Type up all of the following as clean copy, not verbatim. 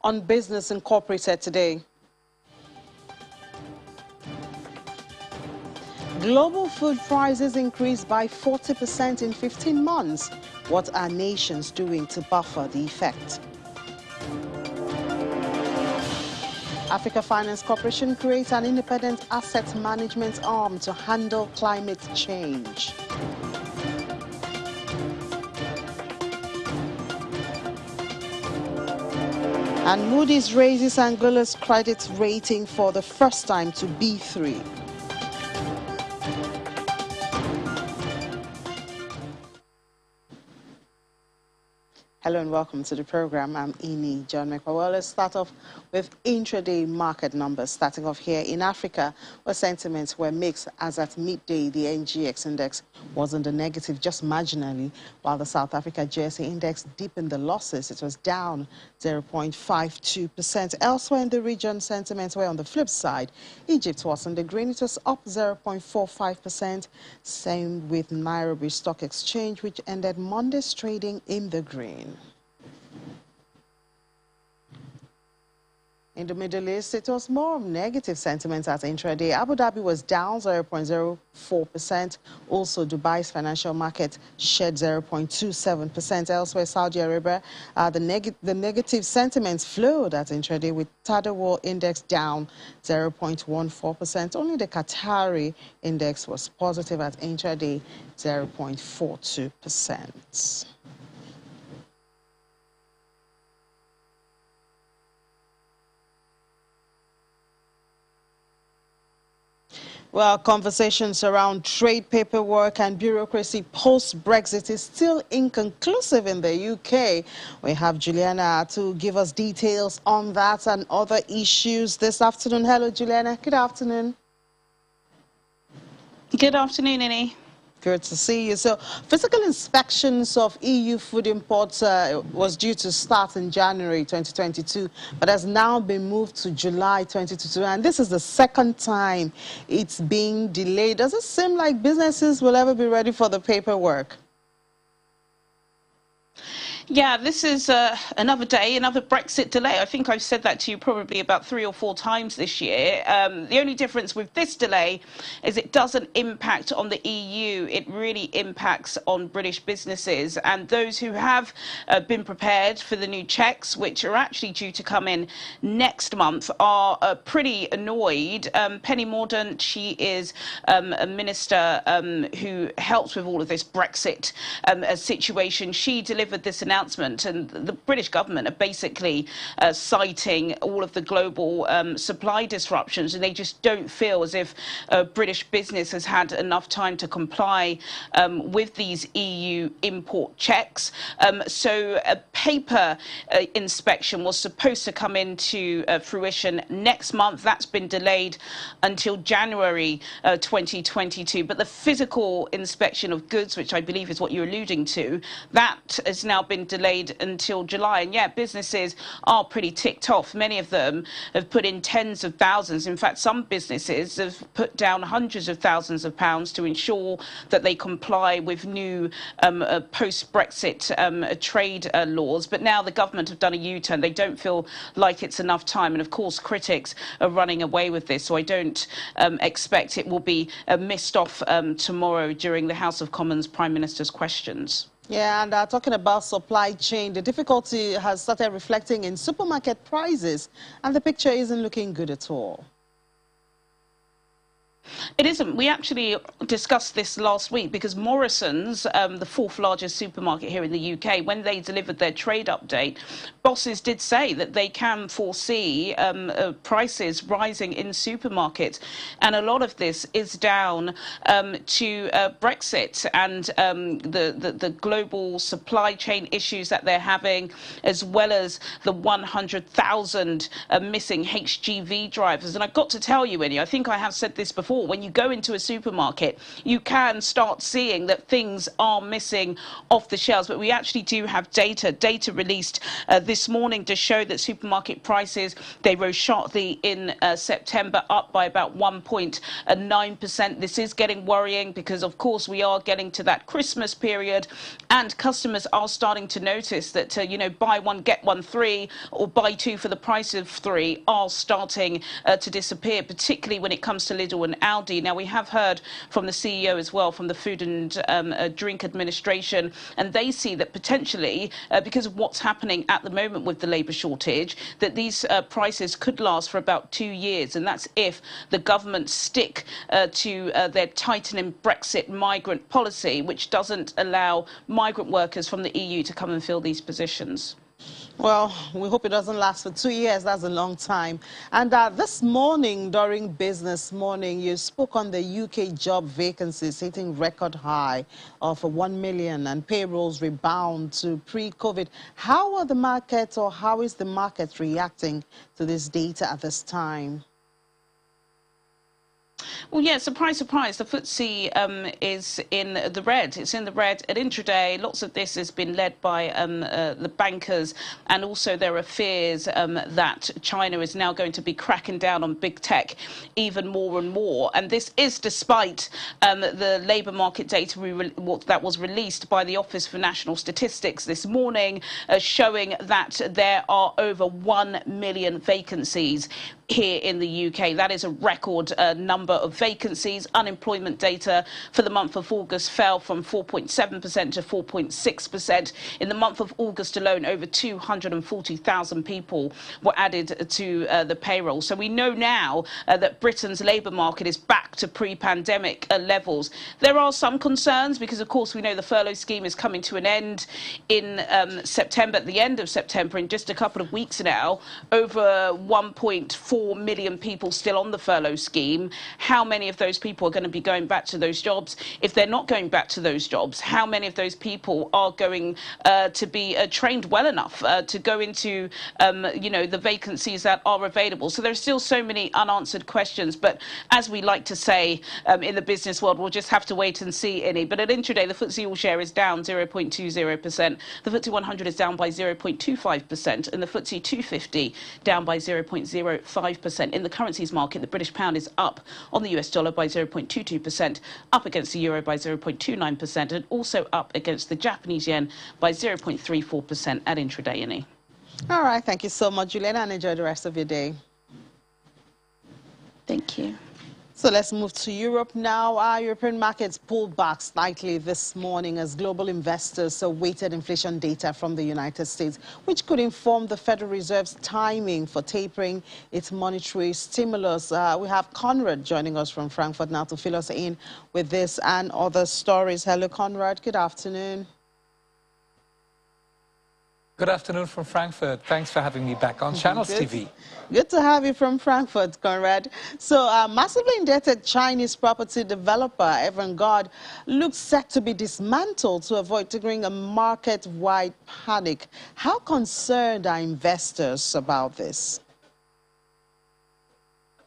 On Business Incorporated today. Global food prices increased by 40% in 15 months. What are nations doing to buffer the effect? Africa Finance Corporation creates an independent asset management arm to handle climate change. And Moody's raises Angola's credit rating for the first time to B3. Hello and welcome to the program. I'm Ini John McWell. Well, let's start off with intraday market numbers. Starting off here in Africa, where sentiments were mixed as at midday the NGX index was in the negative just marginally, while the South Africa JSE index deepened the losses. It was down 0.52%. Elsewhere in the region, sentiments were on the flip side. Egypt was in the green. It was up 0.45%. Same with Nairobi Stock Exchange, which ended Monday's trading in the green. In the Middle East, it was more of negative sentiment at intraday. Abu Dhabi was down 0.04%. Also, Dubai's financial market shed 0.27%. Elsewhere, Saudi Arabia, the negative sentiments flowed at intraday, with Tadawul index down 0.14%. Only the Qatari index was positive at intraday, 0.42%. Well, conversations around trade paperwork and bureaucracy post-Brexit is still inconclusive in the UK. We have Juliana to give us details on that and other issues this afternoon. Hello, Juliana. Good afternoon. Good afternoon, Innie. Good to see you. So, physical inspections of EU food imports was due to start in January 2022, but has now been moved to July 2022. And this is the second time it's being delayed. Does it seem like businesses will ever be ready for the paperwork? Yeah, this is another day, another Brexit delay. I think I've said that to you probably about 3 or 4 times this year. The only difference with this delay is it doesn't impact on the EU. It really impacts on British businesses. And those who have been prepared for the new checks, which are actually due to come in next month, are pretty annoyed. Penny Mordaunt, she is a minister who helps with all of this Brexit situation. She delivered this announcement, and the British government are basically citing all of the global supply disruptions, and they just don't feel as if British business has had enough time to comply with these EU import checks. So a paper inspection was supposed to come into fruition next month. That's been delayed until January 2022. But the physical inspection of goods, which I believe is what you're alluding to, that has now been delayed until July. And yeah, businesses are pretty ticked off. Many of them have put in tens of thousands. In fact, some businesses have put down hundreds of thousands of pounds to ensure that they comply with new post-Brexit trade laws. But now the government have done a U-turn. They don't feel like it's enough time. And of course, critics are running away with this. So I don't expect it will be missed off tomorrow during the House of Commons Prime Minister's questions. Yeah, and talking about supply chain, the difficulty has started reflecting in supermarket prices, and the picture isn't looking good at all. It isn't. We actually discussed this last week because Morrison's, the 4th largest supermarket here in the UK, when they delivered their trade update, bosses did say that they can foresee prices rising in supermarkets. And a lot of this is down to Brexit and the global supply chain issues that they're having, as well as the 100,000 missing HGV drivers. And I've got to tell you, Winnie, I think I have said this before, more. When you go into a supermarket, you can start seeing that things are missing off the shelves. But we actually do have data released this morning to show that supermarket prices, they rose sharply in September, up by about 1.9%. This is getting worrying because, of course, we are getting to that Christmas period, and customers are starting to notice that, buy one, get one free, or buy two for the price of three are starting to disappear, particularly when it comes to Lidl and Aldi. Now, we have heard from the CEO as well, from the Food and Drink Administration, and they see that potentially, because of what's happening at the moment with the labour shortage, that these prices could last for about 2 years, and that's if the government stick to their tightening Brexit migrant policy, which doesn't allow migrant workers from the EU to come and fill these positions. Well, we hope it doesn't last for 2 years. That's a long time. And this morning, during Business Morning, you spoke on the UK job vacancies hitting record high of 1 million and payrolls rebound to pre-COVID. How are the markets, or how is the market reacting to this data at this time? Well, yeah, surprise, surprise. The FTSE is in the red. It's in the red at intraday. Lots of this has been led by the bankers, and also there are fears that China is now going to be cracking down on big tech even more and more. And this is despite the labour market data that was released by the Office for National Statistics this morning, showing that there are over 1 million vacancies here in the UK. That is a record number of vacancies. Unemployment data for the month of August fell from 4.7% to 4.6%. In the month of August alone, over 240,000 people were added to the payroll. So we know now that Britain's labour market is back to pre-pandemic levels. There are some concerns because, of course, we know the furlough scheme is coming to an end in September, at the end of September, in just a couple of weeks now. Over 1.4 million people still on the furlough scheme. How many of those people are going to be going back to those jobs? If they're not going back to those jobs, how many of those people are going to be trained well enough to go into, the vacancies that are available? So there's still so many unanswered questions. But as we like to say in the business world, we'll just have to wait and see, Innie. But at intraday, the FTSE All Share is down 0.20%. The FTSE 100 is down by 0.25%, and the FTSE 250 down by 0.05%. In the currencies market, the British pound is up on the US dollar by 0.22%, up against the euro by 0.29%, and also up against the Japanese yen by 0.34% at intraday, Innie. All right, thank you so much, Juliana, and enjoy the rest of your day. Thank you. So let's move to Europe now. Our European markets pulled back slightly this morning as global investors awaited inflation data from the United States, which could inform the Federal Reserve's timing for tapering its monetary stimulus. We have Conrad joining us from Frankfurt now to fill us in with this and other stories. Hello, Conrad. Good afternoon. Good afternoon from Frankfurt. Thanks for having me back on Channels TV. Good to have you from Frankfurt, Conrad. So, massively indebted Chinese property developer Evergrande looks set to be dismantled to avoid triggering a market-wide panic. How concerned are investors about this?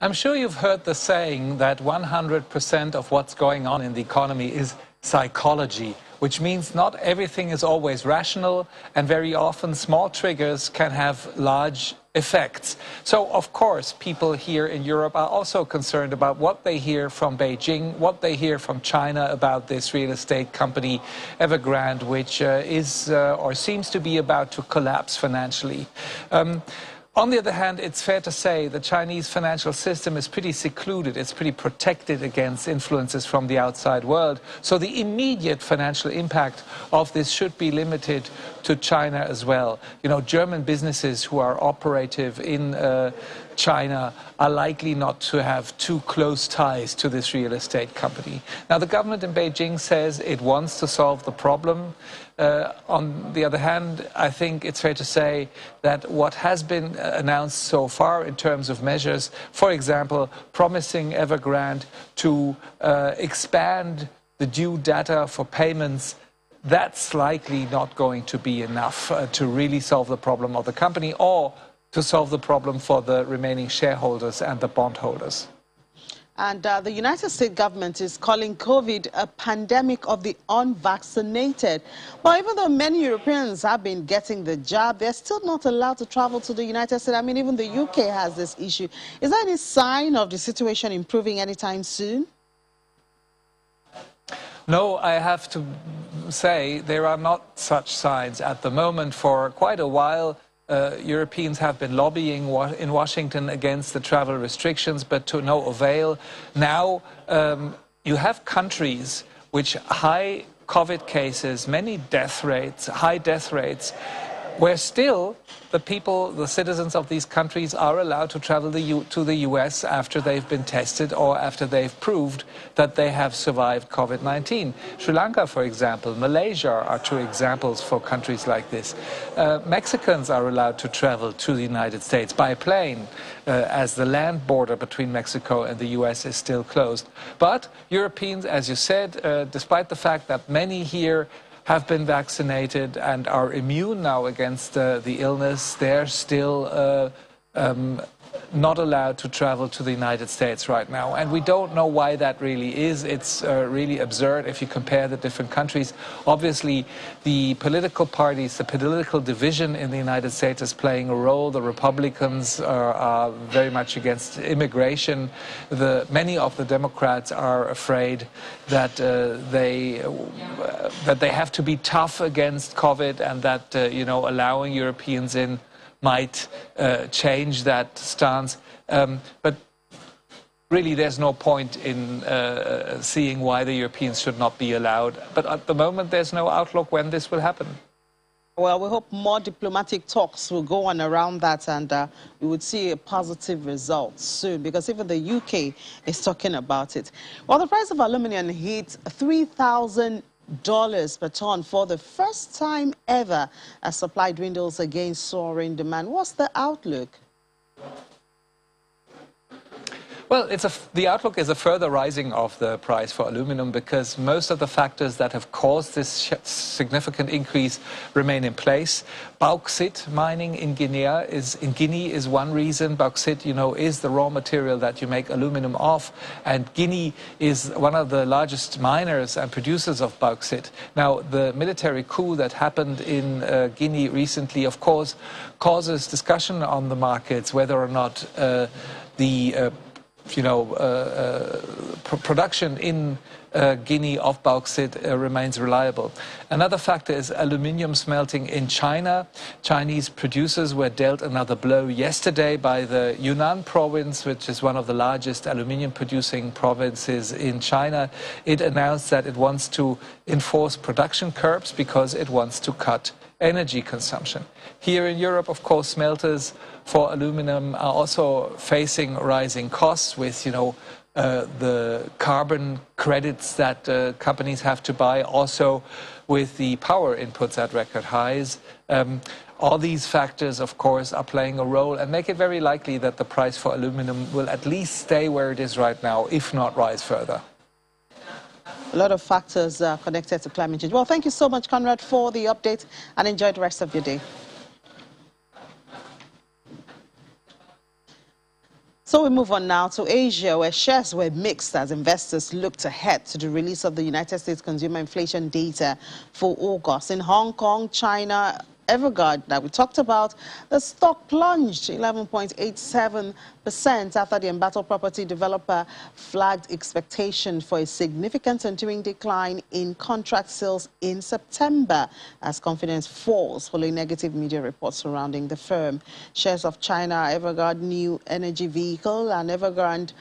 I'm sure you've heard the saying that 100% of what's going on in the economy is psychology, which means not everything is always rational, and very often small triggers can have large effects. So, of course, people here in Europe are also concerned about what they hear from Beijing, what they hear from China about this real estate company Evergrande, which is or seems to be about to collapse financially. On the other hand, it's fair to say the Chinese financial system is pretty secluded. It's pretty protected against influences from the outside world. So the immediate financial impact of this should be limited to China as well. You know, German businesses who are operative in China are likely not to have too close ties to this real estate company. Now, the government in Beijing says it wants to solve the problem. On the other hand, I think it's fair to say that what has been announced so far in terms of measures, for example, promising Evergrande to expand the due data for payments, that's likely not going to be enough to really solve the problem of the company or to solve the problem for the remaining shareholders and the bondholders. And the United States government is calling COVID a pandemic of the unvaccinated. But even though many Europeans have been getting the jab, they're still not allowed to travel to the United States. I mean, even the UK has this issue. Is there any sign of the situation improving anytime soon? No, I have to say there are not such signs at the moment. For quite a while, Europeans have been lobbying in Washington against the travel restrictions, but to no avail. Now you have countries which high COVID cases, many death rates, high death rates, where still the people, the citizens of these countries are allowed to travel to the US after they've been tested or after they've proved that they have survived COVID-19. Sri Lanka, for example, Malaysia are two examples for countries like this. Mexicans are allowed to travel to the United States by plane, as the land border between Mexico and the US is still closed. But Europeans, as you said, despite the fact that many here have been vaccinated and are immune now against the illness, they're still not allowed to travel to the United States right now. And we don't know why that really is. It's really absurd if you compare the different countries. Obviously, the political parties, the political division in the United States is playing a role. The Republicans are very much against immigration. Many of the Democrats are afraid that they have to be tough against COVID, and that allowing Europeans in might change that stance. But really, there's no point in seeing why the Europeans should not be allowed. But at the moment, there's no outlook when this will happen. Well, we hope more diplomatic talks will go on around that, and we would see a positive result soon, because even the UK is talking about it. Well, the price of aluminum hit $3,000 per ton for the first time ever as supply dwindles against soaring demand. What's the outlook? Well, the outlook is a further rising of the price for aluminum, because most of the factors that have caused this significant increase remain in place. Bauxite mining in Guinea is one reason. Bauxite, is the raw material that you make aluminum off, and Guinea is one of the largest miners and producers of bauxite. Now, the military coup that happened in Guinea recently, of course, causes discussion on the markets whether or not production in Guinea of bauxite remains reliable. Another factor is aluminium smelting in China. Chinese producers were dealt another blow yesterday by the Yunnan province, which is one of the largest aluminium producing provinces in China. It announced that it wants to enforce production curbs because it wants to cut energy consumption. Here in Europe, of course, smelters for aluminum are also facing rising costs with, the carbon credits that companies have to buy, also with the power inputs at record highs. All these factors, of course, are playing a role and make it very likely that the price for aluminum will at least stay where it is right now, if not rise further. A lot of factors connected to climate change. Well, thank you so much, Conrad, for the update, and enjoy the rest of your day. So we move on now to Asia, where shares were mixed as investors looked ahead to the release of the United States consumer inflation data for August. In Hong Kong, China, Evergrande that we talked about, the stock plunged 11.87% after the embattled property developer flagged expectation for a significant enduring decline in contract sales in September as confidence falls following negative media reports surrounding the firm. Shares of China Evergrande New Energy Vehicle and Evergrande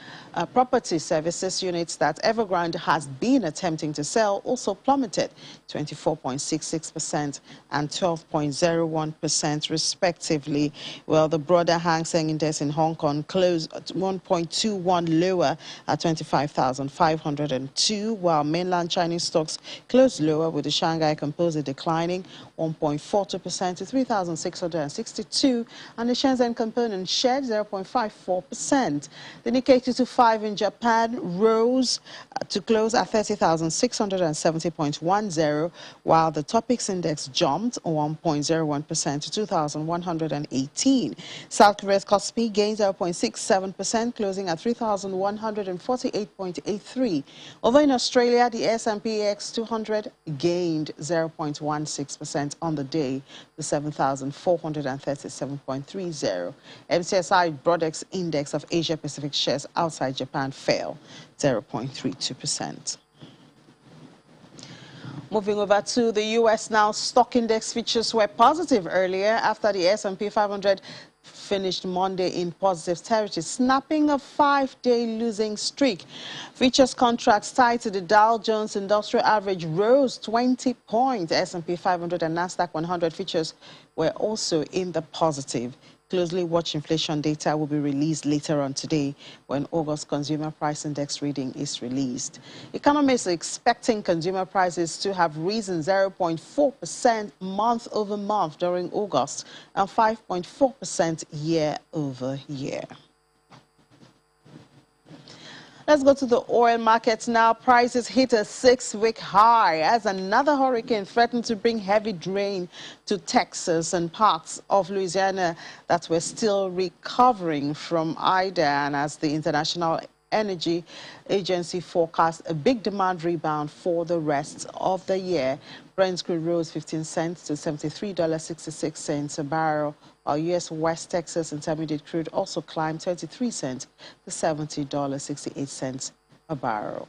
Property Services units that Evergrande has been attempting to sell also plummeted 24.66% and 12.01% respectively. Well, the broader Hang Seng Index in Hong Kong closed at 1.21 lower at 25,502, while mainland Chinese stocks closed lower, with the Shanghai Composite declining 1.42% to 3,662, and the Shenzhen Component shed 0.54%. The Nikkei 225 in Japan rose to close at 30,670.10, while the Topix Index jumped 1.0% 0.01% to 2,118. South Korea's Kospi gained 0.67%, closing at 3,148.83. Over in Australia, the S&P AX 200 gained 0.16% on the day to 7,437.30. MCSI Broadex Index of Asia Pacific shares outside Japan fell 0.32%. Moving over to the U.S. now, stock index futures were positive earlier after the S&P 500 finished Monday in positive territory, snapping a 5-day losing streak. Futures contracts tied to the Dow Jones Industrial Average rose 20 points. S&P 500 and Nasdaq 100 futures were also in the positive. Closely watch inflation data will be released later on today when August Consumer Price Index reading is released. Economists are expecting consumer prices to have risen 0.4% month over month during August and 5.4% year over year. Let's go to the oil markets now. Prices hit a 6-week high as another hurricane threatened to bring heavy rain to Texas and parts of Louisiana that were still recovering from Ida, and as the International Energy Agency forecasts a big demand rebound for the rest of the year. Brent crude rose 15 cents to $73.66 a barrel, while U.S. West Texas Intermediate crude also climbed 23 cents to $70.68 a barrel.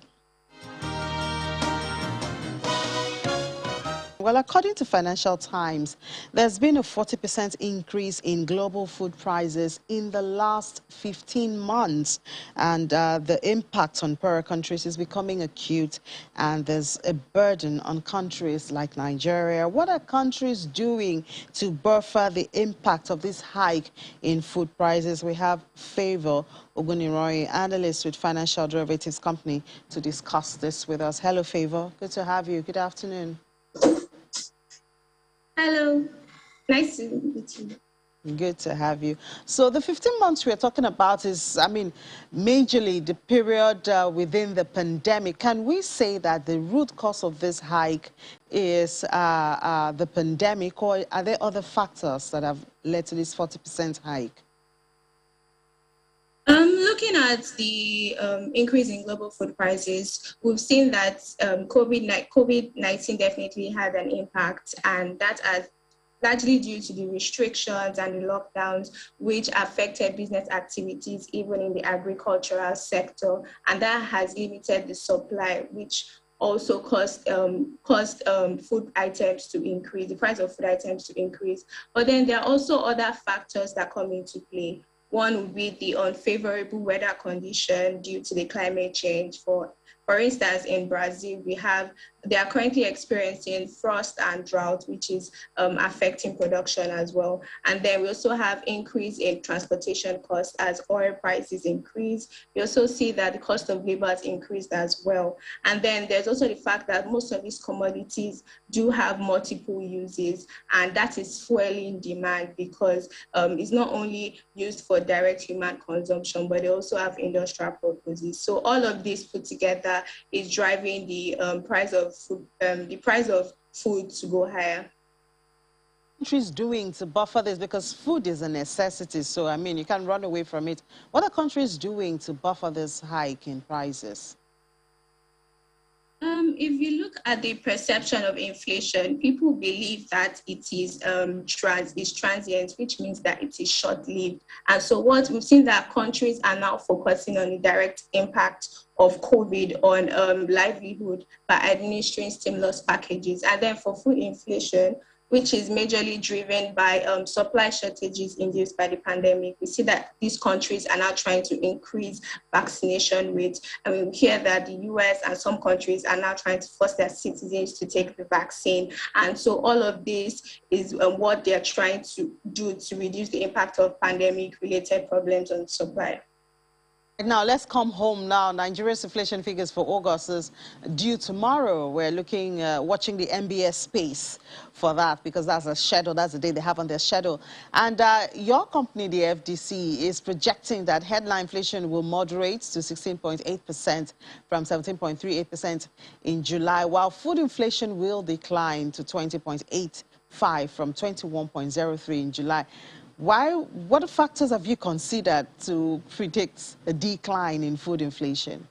Well, according to Financial Times, there's been a 40% increase in global food prices in the last 15 months. And the impact on poorer countries is becoming acute. And there's a burden on countries like Nigeria. What are countries doing to buffer the impact of this hike in food prices? We have Favor Oguniroyi, analyst with Financial Derivatives Company, to discuss this with us. Hello, Favor. Good to have you. Good afternoon. Hello, nice to meet you. Good to have you. So the 15 months we're talking about is, majorly the period within the pandemic. Can we say that the root cause of this hike is the pandemic, or are there other factors that have led to this 40% hike? Looking at the increase in global food prices, we've seen that COVID-19 definitely had an impact, and that has largely due to the restrictions and the lockdowns, which affected business activities even in the agricultural sector, and that has limited the supply, which also caused food items to increase, the price of food items to increase. But then there are also other factors that come into play. One would be the unfavorable weather condition due to the climate change. For instance, in Brazil, they are currently experiencing frost and drought, which is affecting production as well. And then we also have increase in transportation costs as oil prices increase. We also see that the cost of labor has increased as well. And then there's also the fact that most of these commodities do have multiple uses, and that is fueling demand because it's not only used for direct human consumption, but they also have industrial purposes. So all of this put together is driving the price of food to go higher. Countries doing to buffer this, because food is a necessity, so you can't run away from it. What are countries doing to buffer this hike in prices? If you look at the perception of inflation, people believe that it is transient, which means that it is short-lived. And so what we've seen that countries are now focusing on the direct impact of COVID on livelihood by administering stimulus packages. And then for food inflation, which is majorly driven by supply shortages induced by the pandemic, we see that these countries are now trying to increase vaccination rates. And we hear that the US and some countries are now trying to force their citizens to take the vaccine. And so all of this is what they're trying to do to reduce the impact of pandemic-related problems on supply. Now, let's come home now. Nigeria's inflation figures for August is due tomorrow. We're looking, watching the MBS space for that because that's a schedule. That's the day they have on their schedule. And your company, the FDC, is projecting that headline inflation will moderate to 16.8% from 17.38% in July, while food inflation will decline to 20.85 from 21.03 in July. What factors have you considered to predict a decline in food inflation?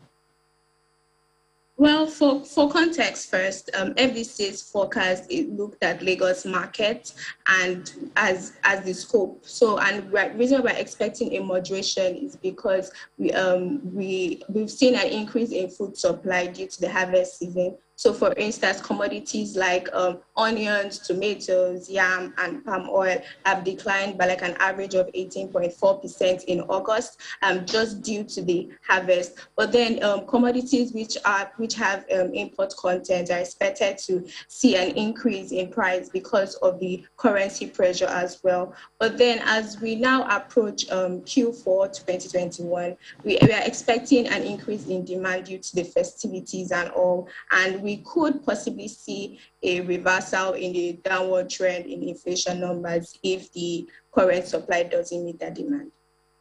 Well, for context first, FDC's forecast, it looked at Lagos market and as the scope. So, and the reason we're expecting a moderation is because we've seen an increase in food supply due to the harvest season. So, for instance, commodities like onions, tomatoes, yam, and palm oil have declined by like an average of 18.4% in August, just due to the harvest. But then commodities which have import content are expected to see an increase in price because of the currency pressure as well. But then, as we now approach Q4 2021, we are expecting an increase in demand due to the festivities and all, and we could possibly see a reversal in the downward trend in inflation numbers if the current supply doesn't meet that demand.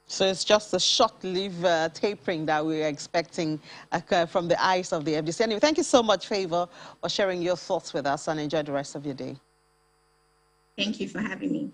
So it's just a short-lived tapering that we're expecting from the eyes of the FDC. Anyway, thank you so much, Favor, for sharing your thoughts with us, and enjoy the rest of your day. Thank you for having me.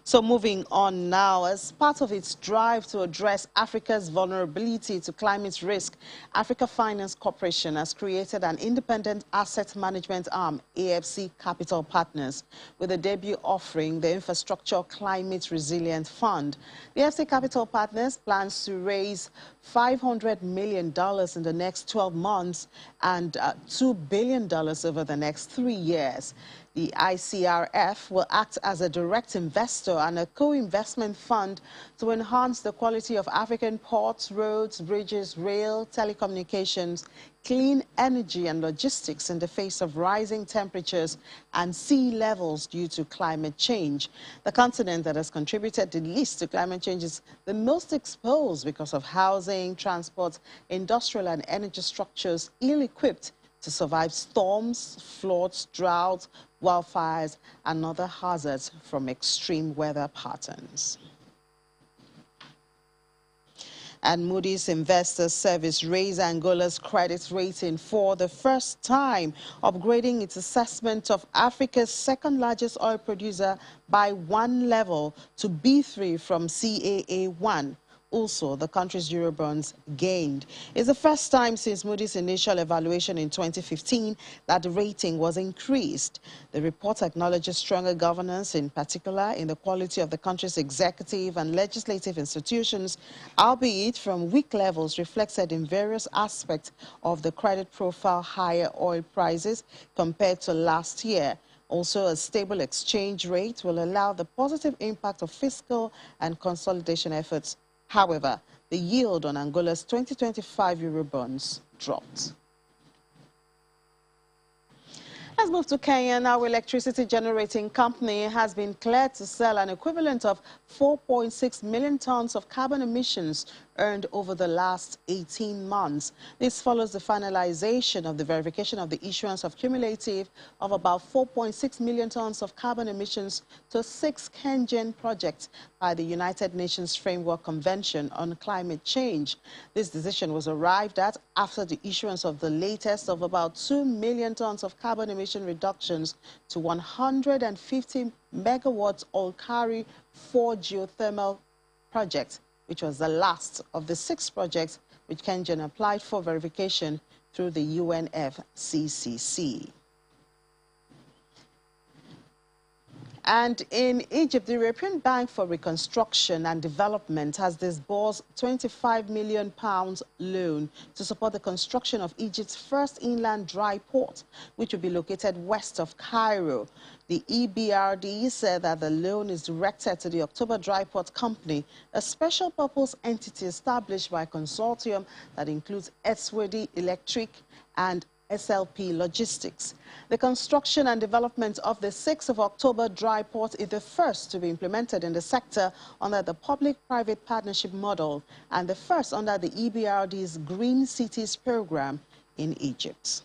So moving on now, as part of its drive to address Africa's vulnerability to climate risk, Africa Finance Corporation has created an independent asset management arm, AFC Capital Partners, with a debut offering the Infrastructure Climate Resilient Fund. The AFC Capital Partners plans to raise $500 million in the next 12 months and $2 billion over the next 3 years. The ICRF will act as a direct investor and a co-investment fund to enhance the quality of African ports, roads, bridges, rail, telecommunications, clean energy and logistics in the face of rising temperatures and sea levels due to climate change. The continent that has contributed the least to climate change is the most exposed because of housing, transport, industrial and energy structures ill-equipped to survive storms, floods, droughts, wildfires, and other hazards from extreme weather patterns. And Moody's Investors Service raised Angola's credit rating for the first time, upgrading its assessment of Africa's second-largest oil producer by 1 level to B3 from CAA1. Also, the country's Eurobonds gained. It's the first time since Moody's initial evaluation in 2015 that the rating was increased. The report acknowledges stronger governance, in particular in the quality of the country's executive and legislative institutions, albeit from weak levels reflected in various aspects of the credit profile, higher oil prices compared to last year. Also, a stable exchange rate will allow the positive impact of fiscal and consolidation efforts. However, the yield on Angola's 2025 Eurobonds dropped. Let's move to Kenya. Now, electricity generating company has been cleared to sell an equivalent of 4.6 million tons of carbon emissions earned over the last 18 months. This follows the finalization of the verification of the issuance of cumulative of about 4.6 million tons of carbon emissions to 6 Kenyan projects by the United Nations Framework Convention on Climate Change. This decision was arrived at after the issuance of the latest of about 2 million tons of carbon emission reductions to 150 megawatts Olkari 4 geothermal projects, which was the last of the 6 projects which Kenyan applied for verification through the UNFCCC. And in Egypt, the European Bank for Reconstruction and Development has disbursed £25 million loan to support the construction of Egypt's first inland dry port, which will be located west of Cairo. The EBRD said that the loan is directed to the October Dry Port Company, a special purpose entity established by a consortium that includes Eswedi Electric and SLP Logistics. The construction and development of the 6th of October dry port is the first to be implemented in the sector under the public-private partnership model and the first under the EBRD's Green Cities program in Egypt.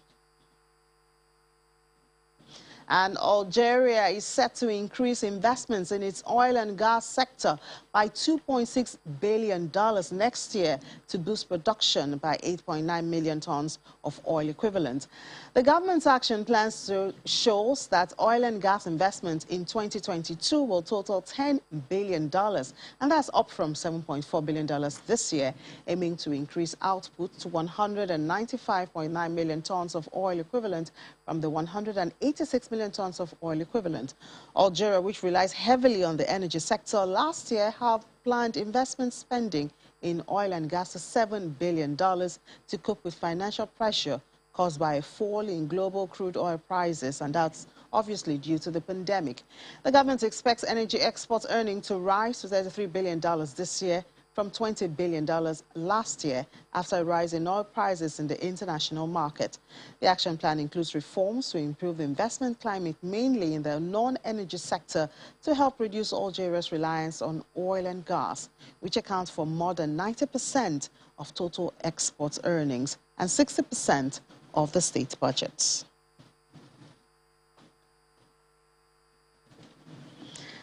And Algeria is set to increase investments in its oil and gas sector by $2.6 billion next year to boost production by 8.9 million tons of oil equivalent. The government's action plans shows that oil and gas investment in 2022 will total $10 billion, and that's up from $7.4 billion this year, aiming to increase output to 195.9 million tons of oil equivalent from the 186 million tons of oil equivalent. Algeria, which relies heavily on the energy sector, last year have planned investment spending in oil and gas to $7 billion to cope with financial pressure caused by a fall in global crude oil prices, and that's obviously due to the pandemic. The government expects energy export earnings to rise to $33 billion this year from $20 billion last year after a rise in oil prices in the international market. The action plan includes reforms to improve the investment climate, mainly in the non-energy sector, to help reduce Algeria's reliance on oil and gas, which accounts for more than 90% of total export earnings and 60% of the state budgets.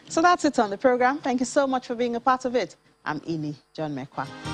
So that's it on the program. Thank you so much for being a part of it. I'm Ini John Mekwa.